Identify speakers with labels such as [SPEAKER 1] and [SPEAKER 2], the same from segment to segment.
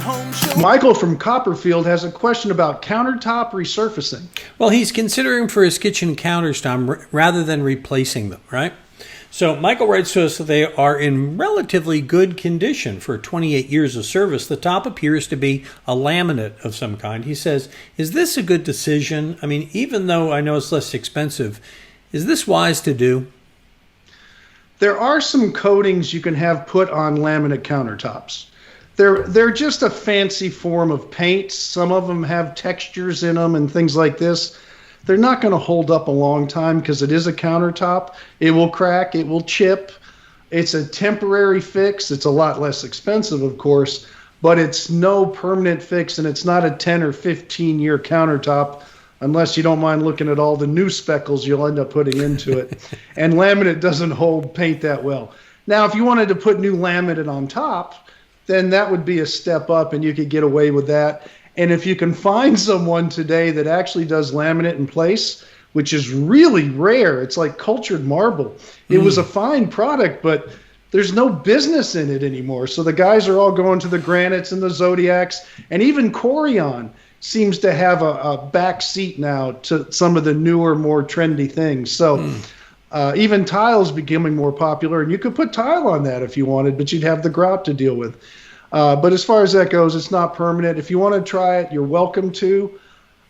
[SPEAKER 1] Home Show.
[SPEAKER 2] Michael from Copperfield has a question about countertop resurfacing.
[SPEAKER 3] Well, he's considering for his kitchen counters, Tom, rather than replacing them, right? So Michael writes to us that they are in relatively good condition for 28 years of service. The top appears to be a laminate of some kind. He says, is this a good decision? I mean, even though I know it's less expensive, is this wise to do?
[SPEAKER 2] There are some coatings you can have put on laminate countertops. They're just a fancy form of paint. Some of them have textures in them and things like this. They're not going to hold up a long time because it is a countertop. It will crack. It will chip. It's a temporary fix. It's a lot less expensive, of course, but it's no permanent fix, and it's not a 10 or 15-year countertop unless you don't mind looking at all the new speckles you'll end up putting into it. And laminate doesn't hold paint that well. Now, if you wanted to put new laminate on top, then that would be a step up, and you could get away with that. And if you can find someone today that actually does laminate in place, which is really rare, it's like cultured marble. It was a fine product, but there's no business in it anymore. So the guys are all going to the granites and the Zodiacs, and even Corian seems to have a back seat now to some of the newer, more trendy things. So even tile's becoming more popular, and you could put tile on that if you wanted, but you'd have the grout to deal with. But as far as that goes, it's not permanent. If you want to try it, you're welcome to.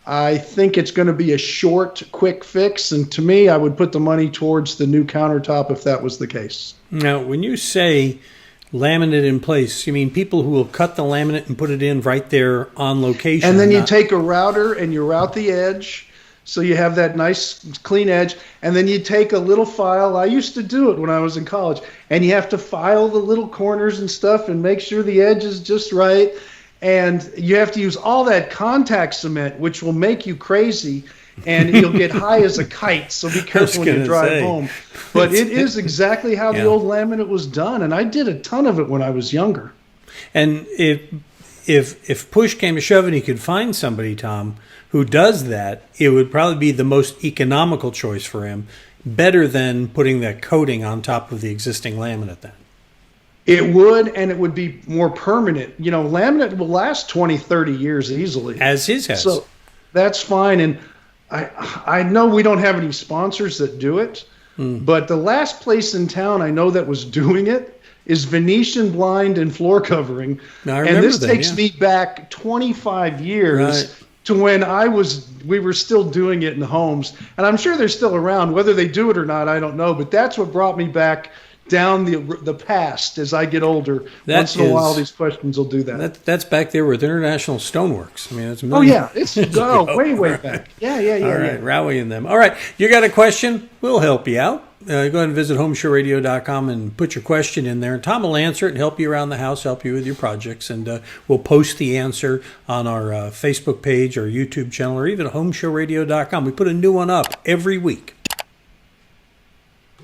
[SPEAKER 2] I think it's going to be a short, quick fix. And to me, I would put the money towards the new countertop if that was the case. Now,
[SPEAKER 3] when you say laminate in place, you mean people who will cut the laminate and put it in right there on location?
[SPEAKER 2] And then you take a router and you route the edge. So you have that nice clean edge, and then you take a little file. I used to do it when I was in college, and you have to file the little corners and stuff and make sure the edge is just right. And you have to use all that contact cement, which will make you crazy, and you'll get high as a kite. So be careful when you drive home. But it is exactly how the old laminate was done, and I did a ton of it when I was younger.
[SPEAKER 3] And if push came to shove and he could find somebody, Tom, who does that, it would probably be the most economical choice for him, better than putting that coating on top of the existing laminate then.
[SPEAKER 2] It would, and it would be more permanent. You know, laminate will last 20, 30 years easily.
[SPEAKER 3] As his has.
[SPEAKER 2] So that's fine. And I know we don't have any sponsors that do it, but the last place in town I know that was doing it is Venetian blind and floor covering.
[SPEAKER 3] Now,
[SPEAKER 2] and this takes me back 25 years to when we were still doing it in homes. And I'm sure they're still around. Whether they do it or not, I don't know. But that's what brought me back down the past as I get older. Once in a while, these questions will do that.
[SPEAKER 3] That's back there with International Stoneworks. I mean, it's
[SPEAKER 2] it's way back. Yeah.
[SPEAKER 3] All right, Rowie and them. All right, you got a question? We'll help you out. Go ahead and visit HomeShowRadio.com and put your question in there. And Tom will answer it and help you around the house, help you with your projects. And we'll post the answer on our Facebook page or YouTube channel or even HomeShowRadio.com. We put a new one up every week.